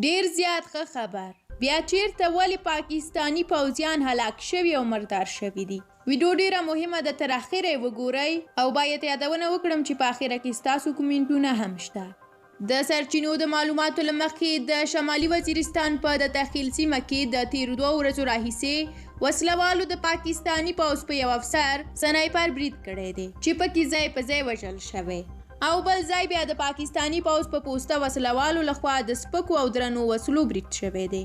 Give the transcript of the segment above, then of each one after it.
ډیر زیات ښه خبر. بیا چیرته ولې پاکستاني پوځیان هلاک شوي او مردار شوي دي؟ ویډیو ډیره مهمه ده، تر اخره یې وګورئ او باید یادونه وکړم چې په اخره کې ستاسو کومنټونه هم شته. د سرچینو د معلوماتو له مخې د شمالي وزیرستان په د تخیل سیمه کې د تیرو 2 ورځو راهیسې وسلوالو د پاکستاني پوځ په یو افسر سنایپر برید کړی دی چې پکې ځای په ځای وژل شوی او بل ځای بیا د پاکستاني پوځ په پوسته وسلوالو لخوا د سپکو او درنو وسلو برید شوی دی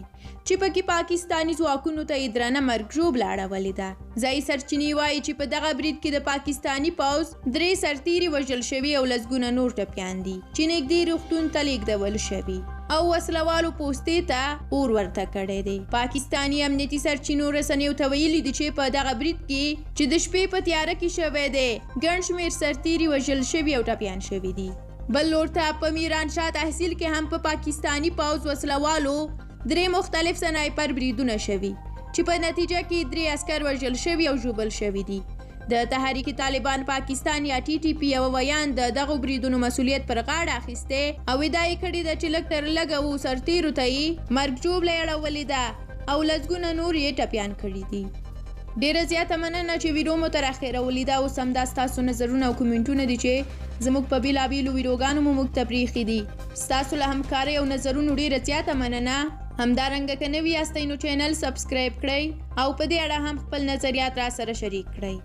چې پکې پاکستاني ځواکونو ته یې درنه مرګ ژوبله اړولې ده. ځایي سرچینې وایي چې په دغه برید کې د پاکستاني پوځ 3 سرتیري وژل شوي او لسګونه نور ټپیان دي چې نږدې روغتون ته لیږدول شوي او وسلوالو پوستې ته اور ورته کړی دی. پاکستاني امنیتي سرچینو رسنیو ته ویلي دي چې په دغه برید کې چې د شپې په تیاره کې شوی دی ګڼ شمېر سرتیري وژل شوي او ټپیان شوي دي. بل لور ته په میرانشاه تحصیل کې هم په پاکستاني پوځ وسلوالو 3 مختلف سنایپر بریدونه شوي چې په نتیجه کې 3 عسکر وژل شوي او ژوبل شوي دي. د تحریک طالبان پاکستان یا TTP یو ویان د دغو بریدونو مسؤلیت پر غاړه اخیستی او ادعا یې کړې ده چې لږ تر لږه 7 سرتیرو ته یې مرګ ژوبله اړولې ده او لسګونه نور یې ټپیان کړي دي. ډیره زیاته مننه چې ویډیو مو تر اخره ولیده. اوس همدا ستاسو نظرونه او کومنټونه دي چې زموږ په بېلابېلو ویډیوګانو مو موږ ته پرېښي دي. ستاسو له همکارۍ او نظرونو ډیره زیاته مننه. همدارنګه که نوي یاستئ نو چینل سبسکرایب کړئ او په دې اړه هم خپل نظریات را سره شریک کړئ.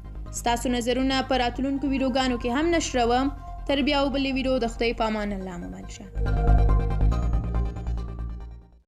ستاسو نظرونه په راتلونکو ویډیوګانو کې هم نشروم. تر بیا او بلې ویډیو د خدای په امان الله مو مل شه.